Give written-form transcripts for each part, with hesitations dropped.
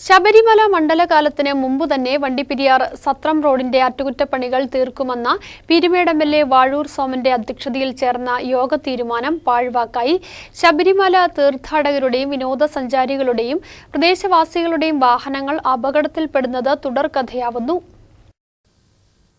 ശബരിമല മണ്ഡലകാലത്തിന് മുമ്പ് തന്നെ വണ്ടിപ്പെരിയാർ സത്രം റോഡിന്റെ അറ്റകുറ്റപ്പണികൾ തീർക്കുമെന്ന പീരുമേട് എം.എൽ.എ. വാഴൂർ സോമന്റെ അധ്യക്ഷതയിൽ ചേർന്ന യോഗ തീരുമാനം പാഴ്വാക്കായി. ശബരിമല തീർത്ഥാടകരുടെയും വിനോദസഞ്ചാരികളുടെയും പ്രദേശവാസികളുടെയും വാഹനങ്ങൾ അപകടത്തിൽപ്പെടുന്നത് തുടർക്കഥയാവുന്നു.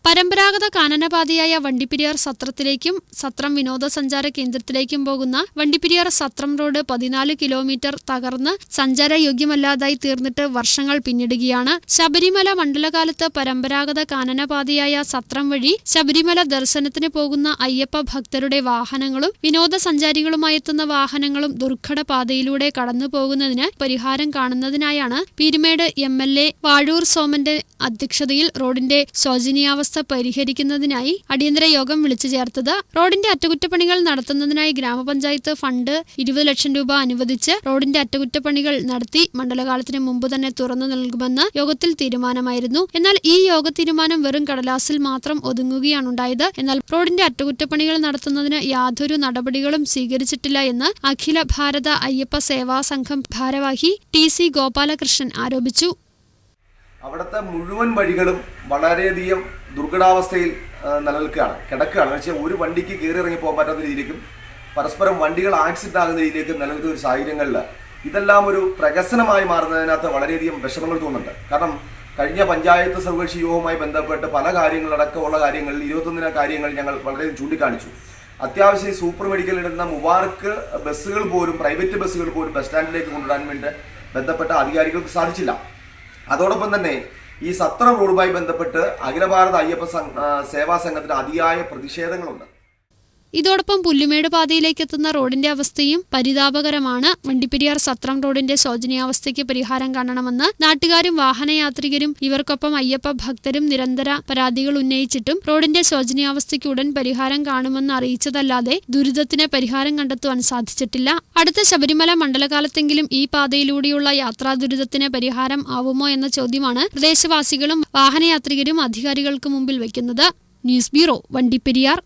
പരമ്പരാഗത കാനനപാതയായ വണ്ടിപ്പെരിയാർ സത്രത്തിലേക്കും സത്രം വിനോദസഞ്ചാര കേന്ദ്രത്തിലേക്കും പോകുന്ന വണ്ടിപ്പെരിയാർ സത്രം റോഡ് 14 കിലോമീറ്റർ തകർന്ന് സഞ്ചാരയോഗ്യമല്ലാതായി തീർന്നിട്ട് വർഷങ്ങൾ പിന്നിടുകയാണ്. ശബരിമല മണ്ഡലകാലത്ത് പരമ്പരാഗത കാനനപാതയായ സത്രം വഴി ശബരിമല ദർശനത്തിന് പോകുന്ന അയ്യപ്പ ഭക്തരുടെ വാഹനങ്ങളും വിനോദസഞ്ചാരികളുമായെത്തുന്ന വാഹനങ്ങളും ദുർഘട പാതയിലൂടെ കടന്നു പോകുന്നതിന് പരിഹാരം കാണുന്നതിനായാണ് പീരുമേട് എം.എൽ.എ. വാഴൂർ സോമന്റെ അധ്യക്ഷതയിൽ റോഡിന്റെ ശോചനീയാവസ്ഥ പരിഹരിക്കുന്നതിനായി അടിയന്തര യോഗം വിളിച്ചു ചേർത്തത്. റോഡിന്റെ അറ്റകുറ്റപ്പണികൾ നടത്തുന്നതിനായി ഗ്രാമപഞ്ചായത്ത് ഫണ്ട് 20 ലക്ഷം രൂപ അനുവദിച്ച് റോഡിന്റെ അറ്റകുറ്റപ്പണികൾ നടത്തി മണ്ഡലകാലത്തിന് മുമ്പ് തന്നെ തുറന്നു നൽകുമെന്ന് യോഗത്തിൽ തീരുമാനമായിരുന്നു. എന്നാൽ ഈ യോഗ തീരുമാനം വെറും കടലാസിൽ മാത്രം ഒതുങ്ങുകയാണുണ്ടായത്. എന്നാൽ റോഡിന്റെ അറ്റകുറ്റപ്പണികൾ നടത്തുന്നതിന് യാതൊരു നടപടികളും സ്വീകരിച്ചിട്ടില്ല എന്ന് അഖില ഭാരത അയ്യപ്പ സേവാ സംഘം ഭാരവാഹി ടി.സി. ഗോപാലകൃഷ്ണൻ ആരോപിച്ചു. അവിടുത്തെ മുഴുവൻ വഴികളും വളരെയധികം ദുർഘടാവസ്ഥയിൽ കിടക്കുകയാണ്. പക്ഷേ ഒരു വണ്ടിക്ക് കയറി ഇറങ്ങി പോകാൻ പറ്റാത്ത രീതിയിലേക്കും പരസ്പരം വണ്ടികൾ ആക്സിഡന്റ് ആകുന്ന രീതിയിലേക്ക് നിലനിൽക്കുന്ന ഒരു സാഹചര്യങ്ങളിൽ ഇതെല്ലാം ഒരു പ്രകസനമായി മാറുന്നതിനകത്ത് വളരെയധികം വിഷമങ്ങൾ തോന്നുന്നുണ്ട്. കാരണം കഴിഞ്ഞ പഞ്ചായത്ത് സർവകക്ഷി യോഗവുമായി ബന്ധപ്പെട്ട് പല കാര്യങ്ങളടക്കമുള്ള കാര്യങ്ങളിൽ 21 കാര്യങ്ങൾ ഞങ്ങൾ വളരെയധികം ചൂണ്ടിക്കാണിച്ചു. അത്യാവശ്യം സൂപ്പർ മെഡിക്കൽ ഇടുന്ന മുബാർക്ക് ബസ്സുകൾ പോലും, പ്രൈവറ്റ് ബസ്സുകൾ പോലും ബസ് സ്റ്റാൻഡിലേക്ക് കൊണ്ടുവരാൻ വേണ്ടി ബന്ധപ്പെട്ട അധികാരികൾക്ക് സാധിച്ചില്ല. അതോടൊപ്പം തന്നെ ഈ സത്രം റോഡുമായി ബന്ധപ്പെട്ട് അഖില ഭാരത അയ്യപ്പ സേവാ സംഘത്തിന് അതിയായ പ്രതിഷേധങ്ങളുണ്ട്. ഇതോടൊപ്പം പുല്ലുമേട് പാതയിലേക്ക് എത്തുന്ന റോഡിന്റെ അവസ്ഥയും പരിതാപകരമാണ്. വണ്ടിപ്പെരിയാർ സത്രം റോഡിന്റെ ശോചനീയാവസ്ഥയ്ക്ക് പരിഹാരം കാണണമെന്ന് നാട്ടുകാരും വാഹനയാത്രികരും ഇവർക്കൊപ്പം അയ്യപ്പ ഭക്തരും നിരന്തര പരാതികൾ ഉന്നയിച്ചിട്ടും റോഡിന്റെ ശോചനീയാവസ്ഥയ്ക്ക് ഉടൻ പരിഹാരം കാണുമെന്ന് അറിയിച്ചതല്ലാതെ ദുരിതത്തിന് പരിഹാരം കണ്ടെത്തുവാൻ സാധിച്ചിട്ടില്ല. അടുത്ത ശബരിമല മണ്ഡലകാലത്തെങ്കിലും ഈ പാതയിലൂടെയുള്ള യാത്രാ ദുരിതത്തിന് പരിഹാരം ആവുമോ എന്ന ചോദ്യമാണ് പ്രദേശവാസികളും വാഹനയാത്രികരും അധികാരികൾക്ക് മുമ്പിൽ വയ്ക്കുന്നത്. News bureau, Vandiperiyar.